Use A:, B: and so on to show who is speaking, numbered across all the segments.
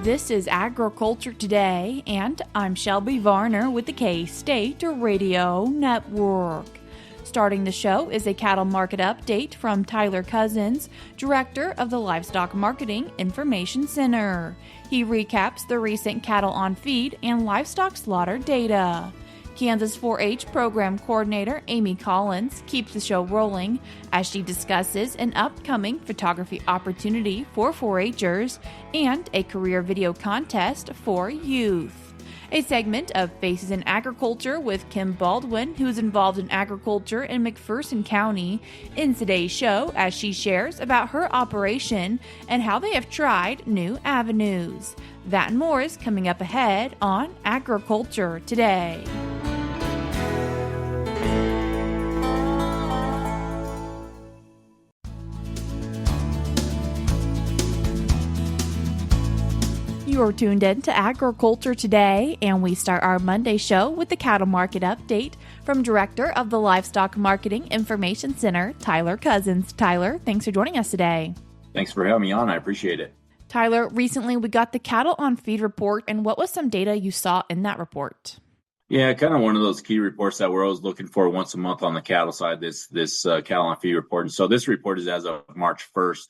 A: This is Agriculture Today, and I'm Shelby Varner with the K-State Radio Network. Starting the show is a cattle market update from Tyler Cozzens, Director of the Livestock Marketing Information Center. He recaps the recent cattle on feed and livestock slaughter data. Kansas 4-H Program Coordinator Amy Collins keeps the show rolling as she discusses an upcoming photography opportunity for 4-Hers and a career video contest for youth. A segment of Faces in Agriculture with Kim Baldwin, who is involved in agriculture in McPherson County, in today's show as she shares about her operation and how they have tried new avenues. That and more is coming up ahead on Agriculture Today. You're tuned in to Agriculture Today, and we start our Monday show with the cattle market update from Director of the Livestock Marketing Information Center, Tyler Cozzens. Tyler, thanks for joining us today.
B: Thanks for having me on. I appreciate it.
A: Tyler, recently we got the cattle on feed report, and what was some data you saw in that report?
B: Yeah, kind of one of those key reports that we're always looking for once a month on the cattle side, this cattle on feed report. And so this report is as of March 1st.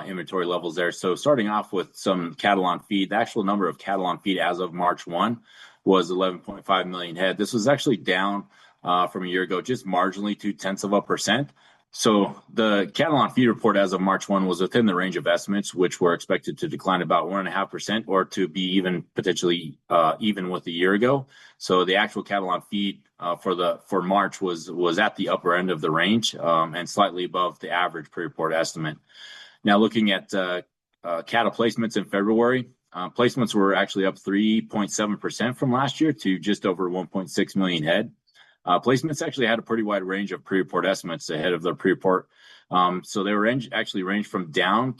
B: Inventory levels there. So starting off with some cattle on feed, the actual number of cattle on feed as of March 1 was 11.5 million head. This was actually down from a year ago, just marginally 0.2%. So the cattle on feed report as of March 1 was within the range of estimates, which were expected to decline about 1.5% or to be even potentially even with a year ago. So the actual cattle on feed for March was at the upper end of the range and slightly above the average pre-report estimate. Now, looking at cattle placements in February, placements were actually up 3.7% from last year to just over 1.6 million head. Placements actually had a pretty wide range of pre-report estimates ahead of the pre-report. So they were actually ranged from down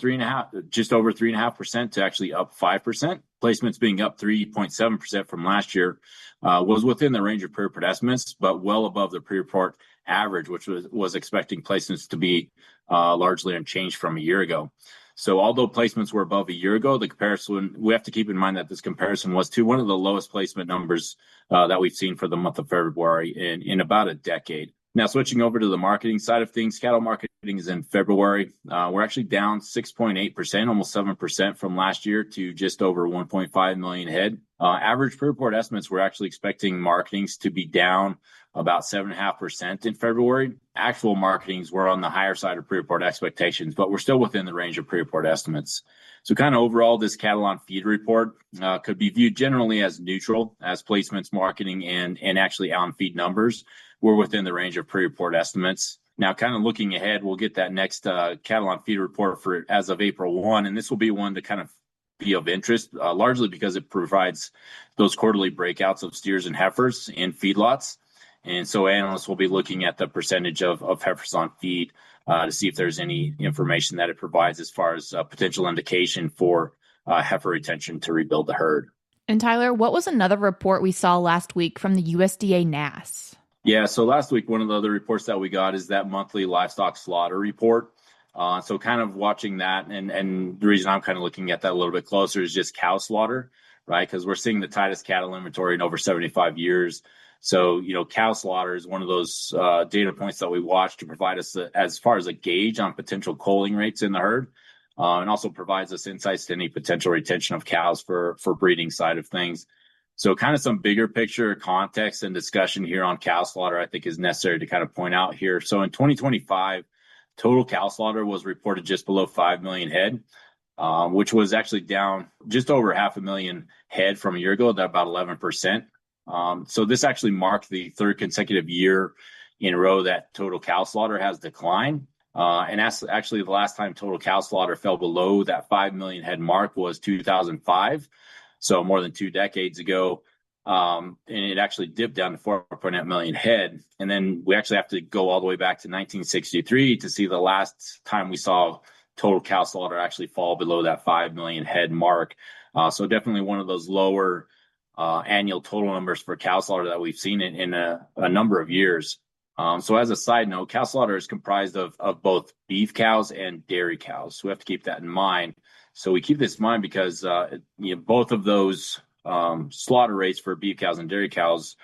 B: just over 3.5% to actually up 5%. Placements being up 3.7% from last year was within the range of pre-report estimates, but well above the pre-report average, which was expecting placements to be largely unchanged from a year ago. So although placements were above a year ago, the comparison, we have to keep in mind that this comparison was to one of the lowest placement numbers that we've seen for the month of February in about a decade. Now, switching over to the marketing side of things, cattle marketing is in February. We're actually down 6.8%, almost 7% from last year to just over 1.5 million head. Average pre-report estimates were actually expecting marketings to be down about 7.5% in February. Actual marketings were on the higher side of pre-report expectations, but we're still within the range of pre-report estimates. So kind of overall, this cattle on feed report could be viewed generally as neutral, as placements, marketing, and actually on feed numbers were within the range of pre-report estimates. Now, kind of looking ahead, we'll get that next cattle on feed report for as of April 1, and this will be one to kind of be of interest, largely because it provides those quarterly breakouts of steers and heifers in feedlots. And so analysts will be looking at the percentage of heifers on feed to see if there's any information that it provides as far as potential indication for heifer retention to rebuild the herd.
A: And Tyler, what was another report we saw last week from the USDA NASS?
B: Yeah, so last week, one of the other reports that we got is that monthly livestock slaughter report. So kind of watching that, and the reason I'm kind of looking at that a little bit closer is just cow slaughter, right? Because we're seeing the tightest cattle inventory in over 75 years. So, cow slaughter is one of those data points that we watch to provide us as far as a gauge on potential culling rates in the herd, and also provides us insights to any potential retention of cows for breeding side of things. So kind of some bigger picture context and discussion here on cow slaughter, I think, is necessary to kind of point out here. So in 2025, total cow slaughter was reported just below 5 million head, which was actually down just over 500,000 head from a year ago, about 11%. So this actually marked the third consecutive year in a row that total cow slaughter has declined. And that's actually the last time total cow slaughter fell below that 5 million head mark was 2005. So more than 2 decades ago. And it actually dipped down to 4.8 million head. And then we actually have to go all the way back to 1963 to see the last time we saw total cow slaughter actually fall below that 5 million head mark. So definitely one of those lower annual total numbers for cow slaughter that we've seen in a number of years. So as a side note, cow slaughter is comprised of both beef cows and dairy cows. So we have to keep that in mind. So we keep this in mind because both of those slaughter rates for beef cows and dairy cows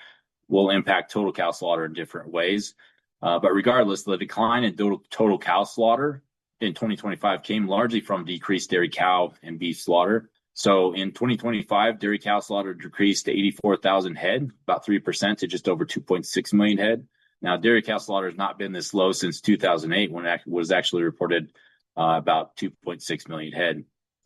B: will impact total cow slaughter in different ways. But regardless, the decline in total cow slaughter in 2025 came largely from decreased dairy cow and beef slaughter. So in 2025, dairy cow slaughter decreased to 84,000 head, about 3% to just over 2.6 million head. Now, dairy cow slaughter has not been this low since 2008, when it was actually reported about 2.6 million head.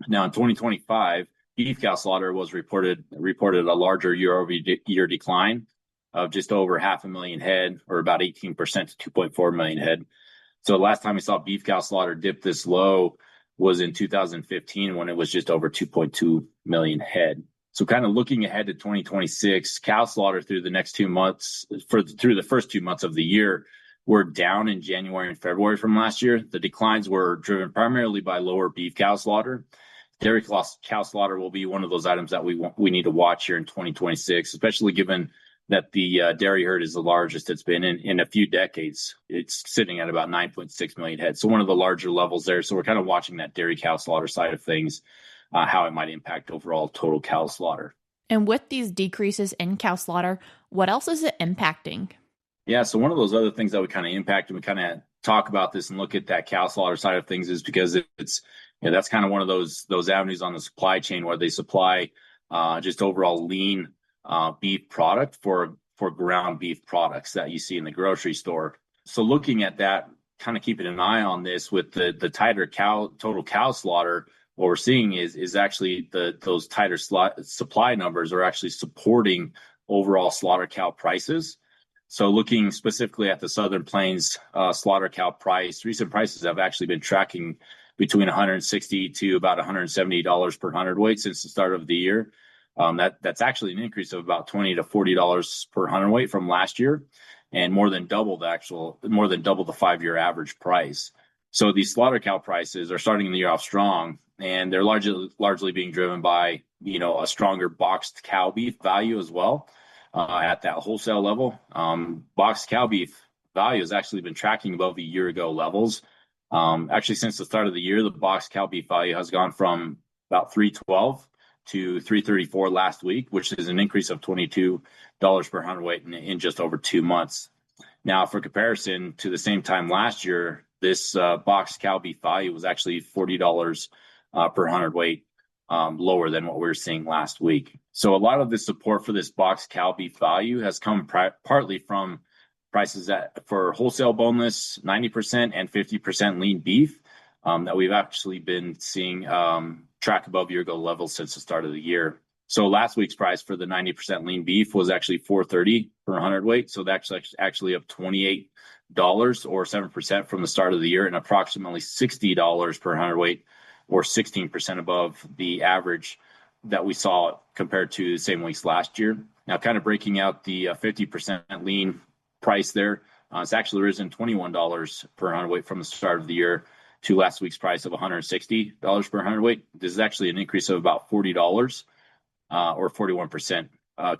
B: Now, in 2025, beef cow slaughter was reported a larger year-over-year decline of just over 500,000 head, or about 18% to 2.4 million head. So the last time we saw beef cow slaughter dip this low was in 2015, when it was just over 2.2 million head. So kind of looking ahead to 2026, cow slaughter through the next 2 months, through the first 2 months of the year, were down in January and February from last year. The declines were driven primarily by lower beef cow slaughter. Dairy cow slaughter will be one of those items that we need to watch here in 2026, especially given that the dairy herd is the largest it's been in a few decades. It's sitting at about 9.6 million head. So one of the larger levels there. So we're kind of watching that dairy cow slaughter side of things, how it might impact overall total cow slaughter.
A: And with these decreases in cow slaughter, what else is it impacting?
B: Yeah, so one of those other things that we kind of impact, and we kind of talk about this and look at that cow slaughter side of things, is because it's that's kind of one of those avenues on the supply chain where they supply just overall lean beef product for ground beef products that you see in the grocery store. So looking at that, kind of keeping an eye on this with the tighter total cow slaughter, what we're seeing is actually those tighter supply numbers are actually supporting overall slaughter cow prices. So looking specifically at the Southern Plains slaughter cow price, recent prices have actually been tracking between $160 to about $170 per hundredweight since the start of the year. That's actually an increase of about $20 to $40 per hundredweight from last year, and more than double the 5-year average price. So these slaughter cow prices are starting the year off strong, and they're largely being driven by a stronger boxed cow beef value as well at that wholesale level. Boxed cow beef value has actually been tracking above a year ago levels. Actually, since the start of the year, the boxed cow beef value has gone from about $312 to $334 last week, which is an increase of $22 per hundredweight in just over 2 months. Now, for comparison to the same time last year, this boxed cow beef value was actually $40 per hundredweight lower than what we were seeing last week. So a lot of the support for this boxed cow beef value has come partly from prices for wholesale boneless 90% and 50% lean beef that we've actually been seeing track above year ago levels since the start of the year. So last week's price for the 90% lean beef was actually $430 per hundredweight. So that's actually up $28 or 7% from the start of the year, and approximately $60 per hundredweight or 16% above the average that we saw compared to the same weeks last year. Now, kind of breaking out the 50% lean price there, it's actually risen $21 per hundredweight from the start of the year to last week's price of $160 per hundredweight. This is actually an increase of about $40 or 41%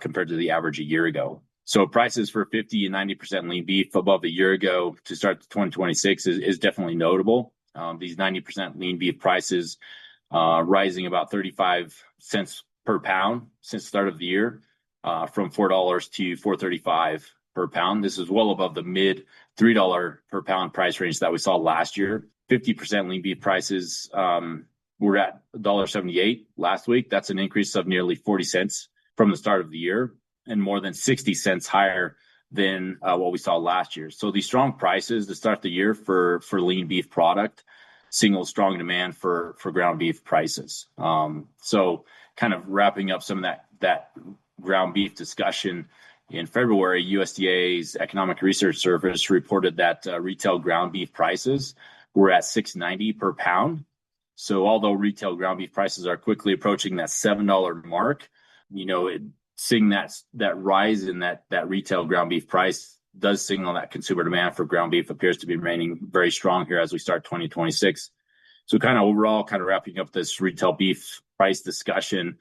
B: compared to the average a year ago. So prices for 50 and 90% lean beef above a year ago to start 2026 is definitely notable. These 90% lean beef prices rising about 35 cents per pound since the start of the year, from $4 to $4.35 per pound. This is well above the mid $3 per pound price range that we saw last year. 50% lean beef prices were at $1.78 last week. That's an increase of nearly 40 cents from the start of the year, and more than 60 cents higher than what we saw last year. So these strong prices to start the year for lean beef product signal strong demand for ground beef prices. So kind of wrapping up some of that ground beef discussion, in February, USDA's Economic Research Service reported that retail ground beef prices were at $6.90 per pound. So although retail ground beef prices are quickly approaching that $7 mark, seeing that rise in that retail ground beef price does signal that consumer demand for ground beef appears to be remaining very strong here as we start 2026. So kind of overall, kind of wrapping up this retail beef price discussion,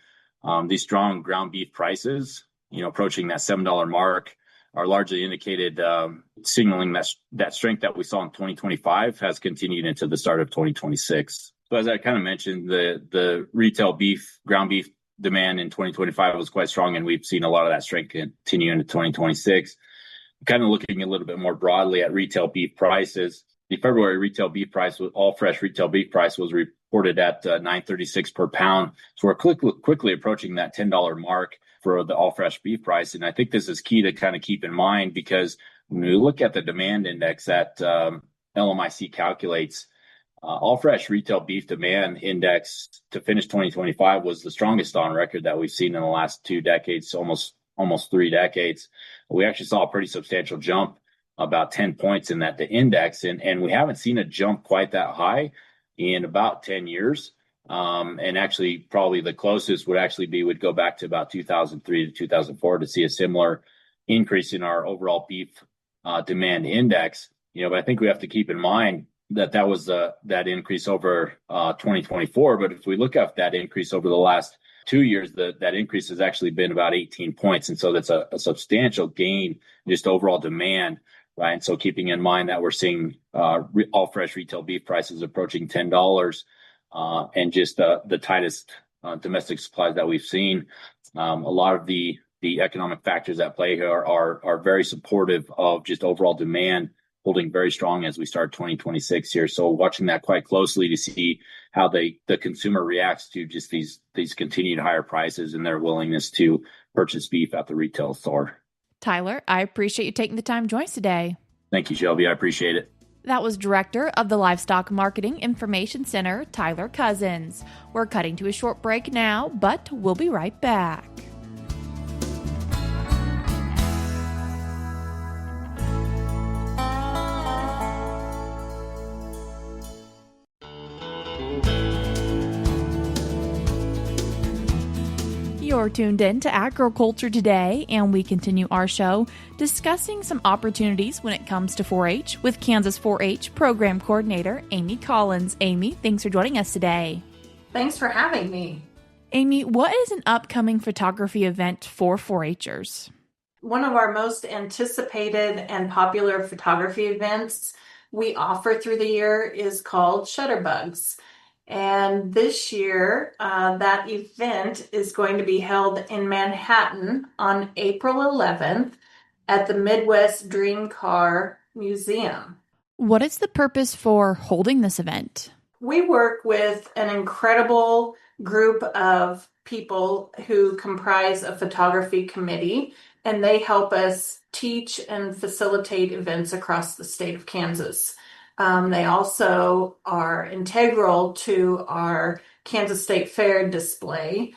B: these strong ground beef prices, approaching that $7 mark, are largely indicated, signaling that strength that we saw in 2025 has continued into the start of 2026. So as I kind of mentioned, the retail ground beef demand in 2025 was quite strong, and we've seen a lot of that strength continue into 2026. Kind of looking a little bit more broadly at retail beef prices, the February retail beef price, all fresh retail beef price, was reported at $9.36 per pound. So we're quickly approaching that $10 mark for the all fresh beef price, and I think this is key to kind of keep in mind, because when we look at the demand index that LMIC calculates, all fresh retail beef demand index to finish 2025 was the strongest on record that we've seen in the last 2 decades, almost 3 decades. We actually saw a pretty substantial jump, about 10 points in the index, and we haven't seen a jump quite that high in about 10 years. And actually, probably the closest would go back to about 2003 to 2004 to see a similar increase in our overall beef demand index. But I think we have to keep in mind that was that increase over 2024. But if we look at that increase over the last 2 years, that increase has actually been about 18 points. And so that's a substantial gain in just overall demand, right? And so keeping in mind that we're seeing all fresh retail beef prices approaching $10 and just the tightest domestic supplies that we've seen, a lot of the economic factors at play here are very supportive of just overall demand holding very strong as we start 2026 here. So watching that quite closely to see how the consumer reacts to just these continued higher prices and their willingness to purchase beef at the retail store.
A: Tyler, I appreciate you taking the time to join us today.
B: Thank you, Shelby. I appreciate it.
A: That was Director of the Livestock Marketing Information Center, Tyler Cozzens. We're cutting to a short break now, but we'll be right back. You're tuned in to Agriculture Today, and we continue our show discussing some opportunities when it comes to 4-H with Kansas 4-H Program Coordinator Amy Collins. Amy, thanks for joining us today.
C: Thanks for having me.
A: Amy, what is an upcoming photography event for 4-Hers?
C: One of our most anticipated and popular photography events we offer through the year is called Shutterbugs. And this year, that event is going to be held in Manhattan on April 11th at the Midwest Dream Car Museum.
A: What is the purpose for holding this event?
C: We work with an incredible group of people who comprise a photography committee, and they help us teach and facilitate events across the state of Kansas. They also are integral to our Kansas State Fair display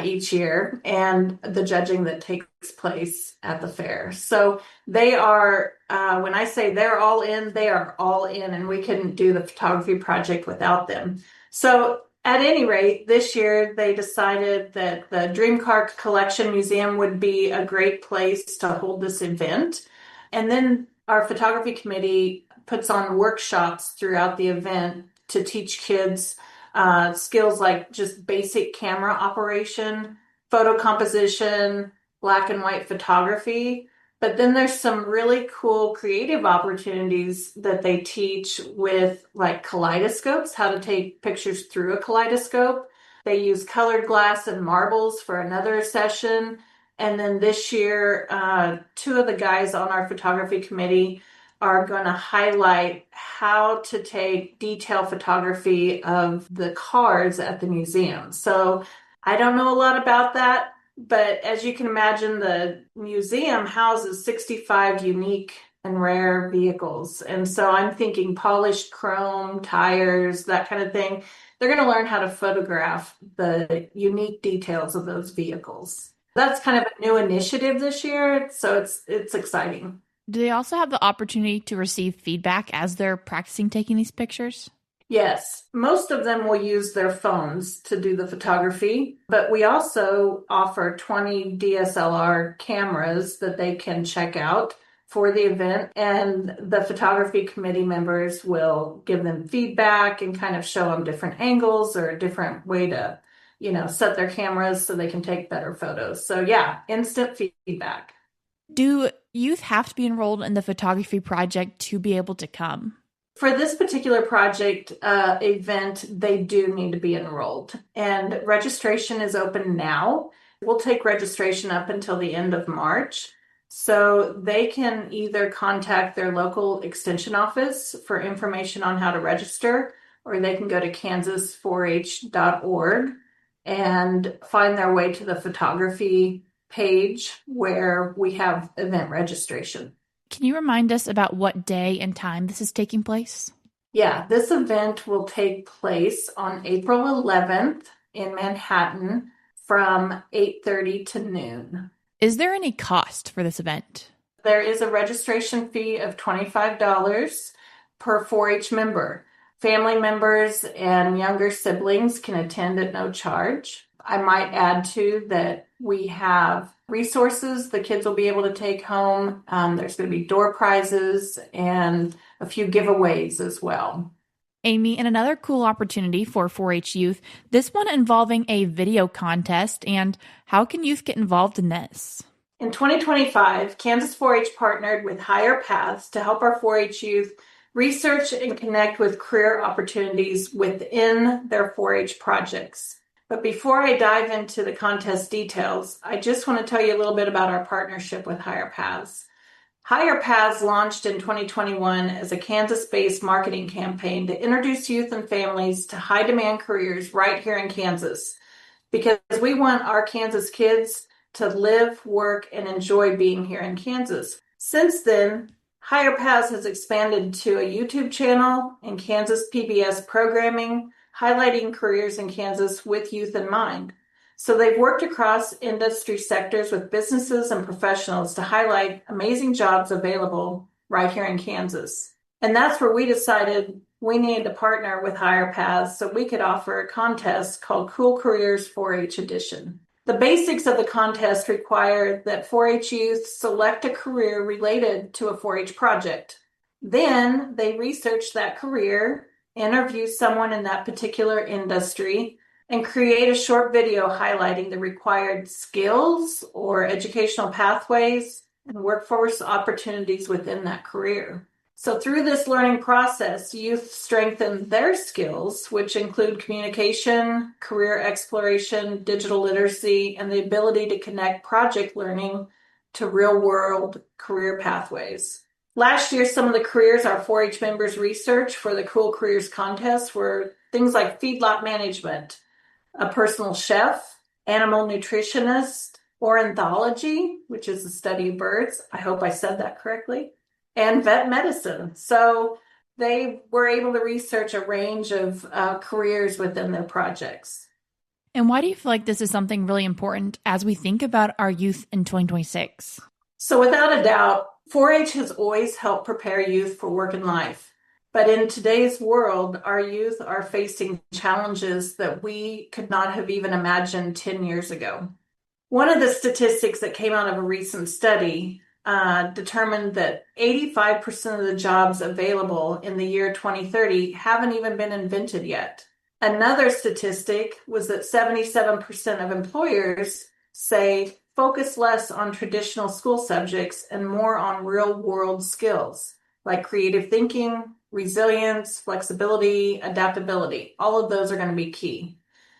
C: each year and the judging that takes place at the fair. So they are, when I say they're all in, they are all in, and we couldn't do the photography project without them. So at any rate, this year they decided that the Dream Car Collection Museum would be a great place to hold this event. And then our photography committee puts on workshops throughout the event to teach kids skills like just basic camera operation, photo composition, black and white photography. But then there's some really cool creative opportunities that they teach with like kaleidoscopes, how to take pictures through a kaleidoscope. They use colored glass and marbles for another session. And then this year, 2 of the guys on our photography committee are going to highlight how to take detail photography of the cars at the museum. So I don't know a lot about that, but as you can imagine, the museum houses 65 unique and rare vehicles. And so I'm thinking polished chrome, tires, that kind of thing. They're going to learn how to photograph the unique details of those vehicles. That's kind of a new initiative this year, so it's exciting.
A: Do they also have the opportunity to receive feedback as they're practicing taking these pictures?
C: Yes, most of them will use their phones to do the photography, but we also offer 20 DSLR cameras that they can check out for the event, and the photography committee members will give them feedback and kind of show them different angles or a different way to, set their cameras so they can take better photos. So yeah, instant feedback.
A: Do youth have to be enrolled in the photography project to be able to come?
C: For this particular project event, they do need to be enrolled, and registration is open now. We'll take registration up until the end of March. So they can either contact their local extension office for information on how to register, or they can go to kansas4h.org and find their way to the photography page where we have event registration.
A: Can you remind us about what day and time this is taking place?
C: Yeah, this event will take place on April 11th in Manhattan from 8:30 to noon.
A: Is there any cost for this event?
C: There is a registration fee of $25 per 4-H member. Family members and younger siblings can attend at no charge. I might add too that we have resources the kids will be able to take home. There's going to be door prizes and a few giveaways as well.
A: Amy, and another cool opportunity for 4-H youth, this one involving a video contest. And how can youth get involved in this?
C: In 2025, Kansas 4-H partnered with Higher Paths to help our 4-H youth research and connect with career opportunities within their 4-H projects. But before I dive into the contest details, I just want to tell you a little bit about our partnership with Higher Paths. Higher Paths launched in 2021 as a Kansas-based marketing campaign to introduce youth and families to high-demand careers right here in Kansas, because we want our Kansas kids to live, work, and enjoy being here in Kansas. Since then, Higher Paths has expanded to a YouTube channel and Kansas PBS programming, highlighting careers in Kansas with youth in mind. So they've worked across industry sectors with businesses and professionals to highlight amazing jobs available right here in Kansas. And that's where we decided we needed to partner with Higher Paths so we could offer a contest called Cool Careers 4-H Edition. The basics of the contest require that 4-H youth select a career related to a 4-H project. Then they research that career, interview someone in that particular industry, and create a short video highlighting the required skills or educational pathways and workforce opportunities within that career. So through this learning process, youth strengthen their skills, which include communication, career exploration, digital literacy, and the ability to connect project learning to real-world career pathways. Last year, some of the careers our 4-H members researched for the Cool Careers contest were things like feedlot management, a personal chef, animal nutritionist, ornithology, which is the study of birds. I hope I said that correctly, and vet medicine. So they were able to research a range of careers within their projects.
A: And why do you feel like this is something really important as we think about our youth in 2026?
C: So without a doubt, 4-H has always helped prepare youth for work and life. But in today's world, our youth are facing challenges that we could not have even imagined 10 years ago. One of the statistics that came out of a recent study determined that 85% of the jobs available in the year 2030 haven't even been invented yet. Another statistic was that 77% of employers say focus less on traditional school subjects and more on real-world skills like creative thinking, resilience, flexibility, adaptability. All of those are going to be key.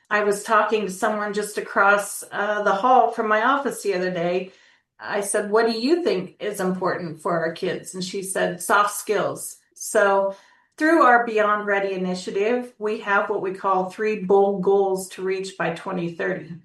C: I was talking to someone just across the hall from my office the other day. I said, what do you think is important for our kids? And she said, soft skills. So through our Beyond Ready initiative, we have what we call 3 bold goals to reach by 2030.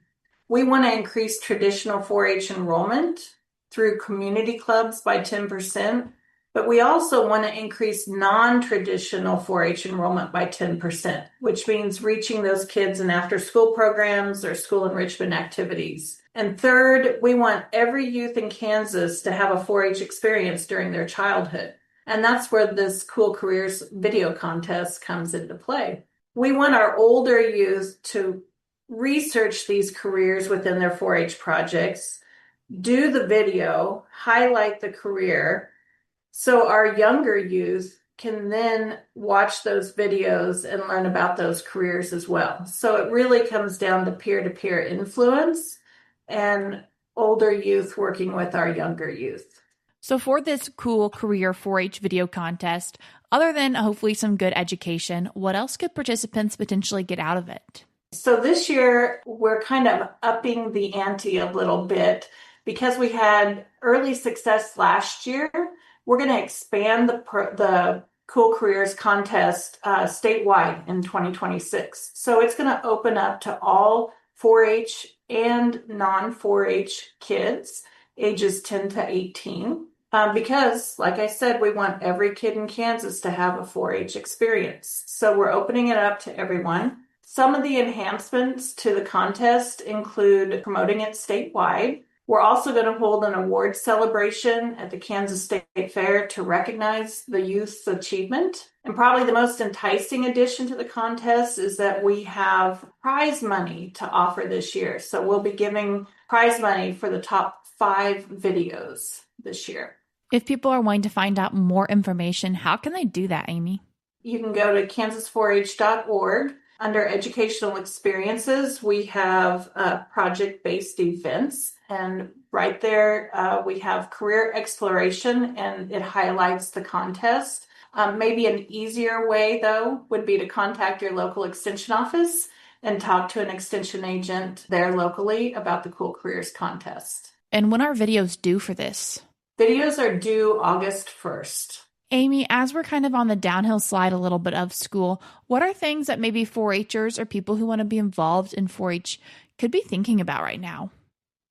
C: We want to increase traditional 4-H enrollment through community clubs by 10%. But we also want to increase non-traditional 4-H enrollment by 10%, which means reaching those kids in after-school programs or school enrichment activities. And third, we want every youth in Kansas to have a 4-H experience during their childhood. And that's where this Cool Careers video contest comes into play. We want our older youth to research these careers within their 4-H projects, do the video, highlight the career, so our younger youth can then watch those videos and learn about those careers as well. So it really comes down to peer-to-peer influence and older youth working with our younger youth.
A: So for this cool career 4-H video contest, other than hopefully some good education, what else could participants potentially get out of it?
C: So this year, we're kind of upping the ante a little bit because we had early success last year. We're going to expand the Cool Careers contest statewide in 2026. So it's going to open up to all 4-H and non-4-H kids ages 10 to 18. Because, like I said, we want every kid in Kansas to have a 4-H experience. So we're opening it up to everyone. Some of the enhancements to the contest include promoting it statewide. We're also going to hold an award celebration at the Kansas State Fair to recognize the youth's achievement. And probably the most enticing addition to the contest is that we have prize money to offer this year. So we'll be giving prize money for the top 5 videos this year.
A: If people are wanting to find out more information, how can they do that, Amy?
C: You can go to kansas4h.org. Under educational experiences, we have project-based events. And right there, we have career exploration, and it highlights the contest. Maybe an easier way, though, would be to contact your local extension office and talk to an extension agent there locally about the Cool Careers contest.
A: And when are videos due for this?
C: Videos are due August 1st.
A: Amy, as we're kind of on the downhill slide a little bit of school, what are things that maybe 4-Hers or people who want to be involved in 4-H could be thinking about right now?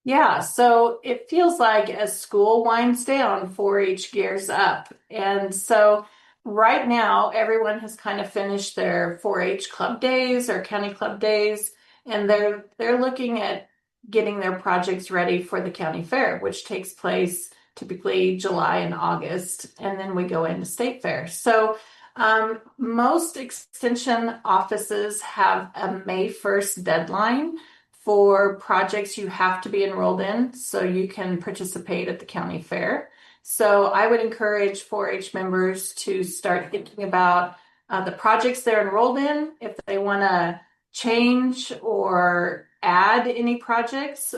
C: Yeah, so it feels like as school winds down, 4-H gears up. And so right now, everyone has kind of finished their 4-H club days or county club days, and they're looking at getting their projects ready for the county fair, which takes place typically July and August, and then we go into state fair. So most extension offices have a May 1st deadline for projects you have to be enrolled in so you can participate at the county fair. So I would encourage 4-H members to start thinking about the projects they're enrolled in. If they want to change or add any projects,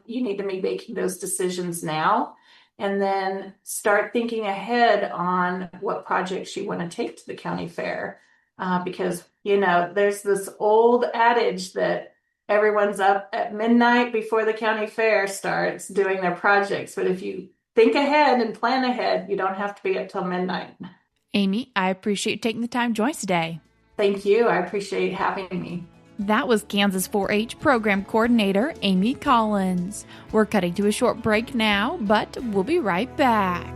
C: you need to be making those decisions now. And then start thinking ahead on what projects you want to take to the county fair. Because, there's this old adage that everyone's up at midnight before the county fair starts doing their projects. But if you think ahead and plan ahead, you don't have to be up till midnight.
A: Amy, I appreciate you taking the time to join us today.
C: Thank you. I appreciate having me.
A: That was Kansas 4-H Program Coordinator Amy Collins. We're cutting to a short break now, but we'll be right back.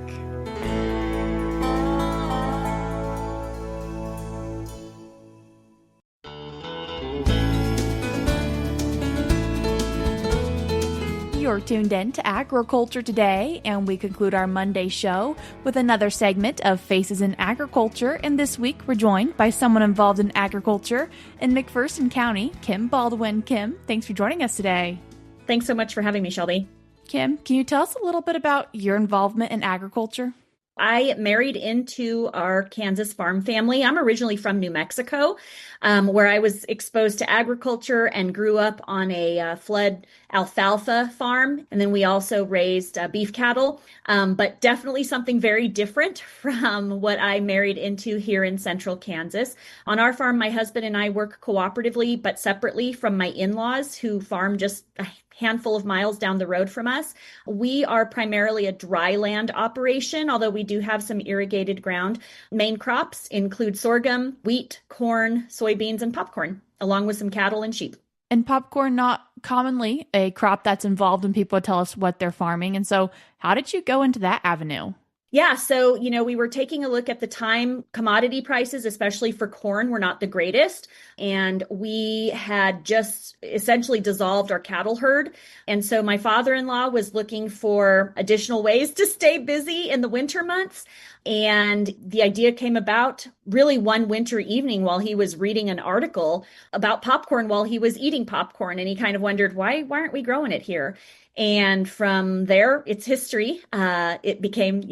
A: You're tuned in to Agriculture Today, and we conclude our Monday show with another segment of Faces in Agriculture. And this week, we're joined by someone involved in agriculture in McPherson County, Kim Baldwin. Kim, thanks for joining us today.
D: Thanks so much for having me, Shelby.
A: Kim, can you tell us a little bit about your involvement in agriculture?
D: I married into our Kansas farm family. I'm originally from New Mexico, where I was exposed to agriculture and grew up on a flood alfalfa farm. And then we also raised beef cattle, but definitely something very different from what I married into here in central Kansas. On our farm, my husband and I work cooperatively, but separately from my in-laws who farm just a handful of miles down the road from us. We are primarily a dry land operation, although we do have some irrigated ground. Main crops include sorghum, wheat, corn, soybeans, and popcorn, along with some cattle and sheep.
A: And popcorn, not commonly a crop that's involved when people tell us what they're farming. And so how did you go into that avenue?
D: Yeah, so, we were taking a look at the time. Commodity prices, especially for corn, were not the greatest. And we had just essentially dissolved our cattle herd. And so my father-in-law was looking for additional ways to stay busy in the winter months. And the idea came about really one winter evening while he was reading an article about popcorn while he was eating popcorn. And he kind of wondered, why aren't we growing it here? And from there, it's history. It became,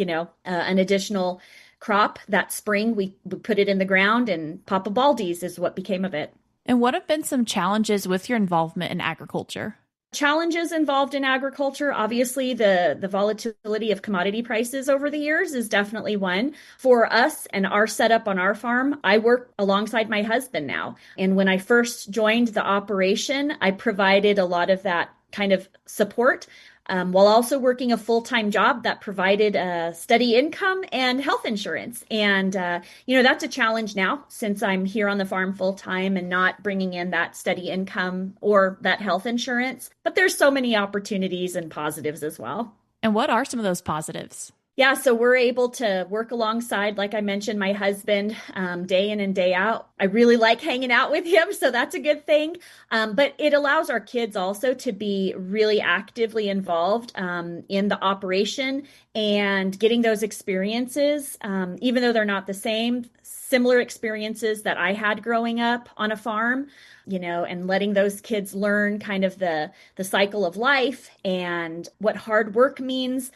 D: an additional crop that spring. We put it in the ground, and Papa Baldi's is what became of it.
A: And what have been some challenges with your involvement in agriculture?
D: Challenges involved in agriculture, obviously the volatility of commodity prices over the years is definitely one. For us and our setup on our farm, I work alongside my husband now. And when I first joined the operation, I provided a lot of that kind of support while also working a full-time job that provided a steady income and health insurance. And, that's a challenge now since I'm here on the farm full-time and not bringing in that steady income or that health insurance. But there's so many opportunities and positives as well.
A: And what are some of those positives?
D: Yeah, so we're able to work alongside, like I mentioned, my husband day in and day out. I really like hanging out with him, so that's a good thing. But it allows our kids also to be really actively involved in the operation and getting those experiences, even though they're not the same, similar experiences that I had growing up on a farm, and letting those kids learn kind of the cycle of life and what hard work means.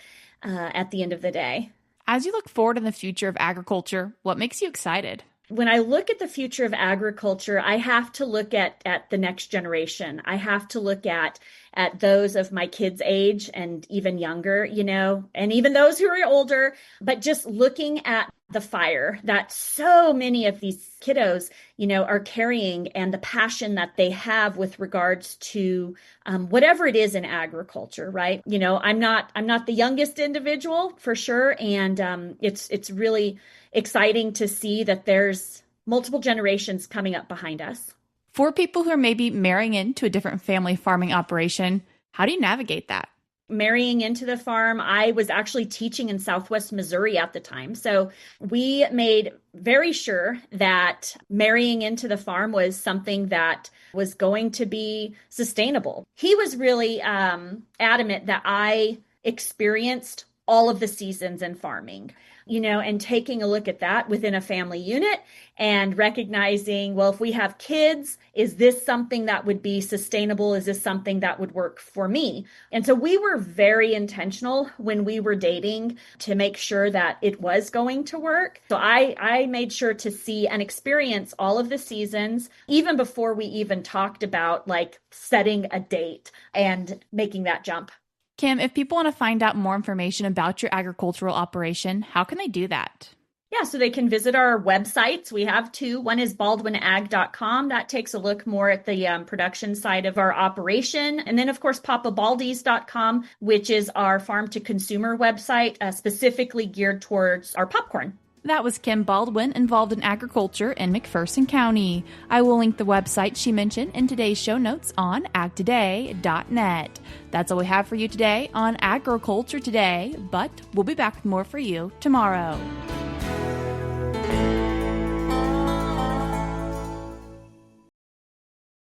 D: At the end of the day.
A: As you look forward in the future of agriculture, what makes you excited?
D: When I look at the future of agriculture, I have to look at the next generation. I have to look at those of my kids' age and even younger, and even those who are older, but just looking at the fire that so many of these kiddos, are carrying and the passion that they have with regards to whatever it is in agriculture, right? I'm not the youngest individual for sure. And it's really exciting to see that there's multiple generations coming up behind us.
A: For people who are maybe marrying into a different family farming operation, how do you navigate that?
D: Marrying into the farm, I was actually teaching in Southwest Missouri at the time. So we made very sure that marrying into the farm was something that was going to be sustainable. He was really adamant that I experienced all of the seasons in farming, and taking a look at that within a family unit and recognizing, well, if we have kids, is this something that would be sustainable? Is this something that would work for me? And so we were very intentional when we were dating to make sure that it was going to work. So I made sure to see and experience all of the seasons, even before we even talked about setting a date and making that jump.
A: Kim, if people want to find out more information about your agricultural operation, how can they do that?
D: Yeah, so they can visit our websites. We have two. One is baldwinag.com. That takes a look more at the production side of our operation. And then, of course, papabaldies.com, which is our farm to consumer website, specifically geared towards our popcorn.
A: That was Kim Baldwin, involved in agriculture in McPherson County. I will link the website she mentioned in today's show notes on agtoday.net. That's all we have for you today on Agriculture Today, but we'll be back with more for you tomorrow.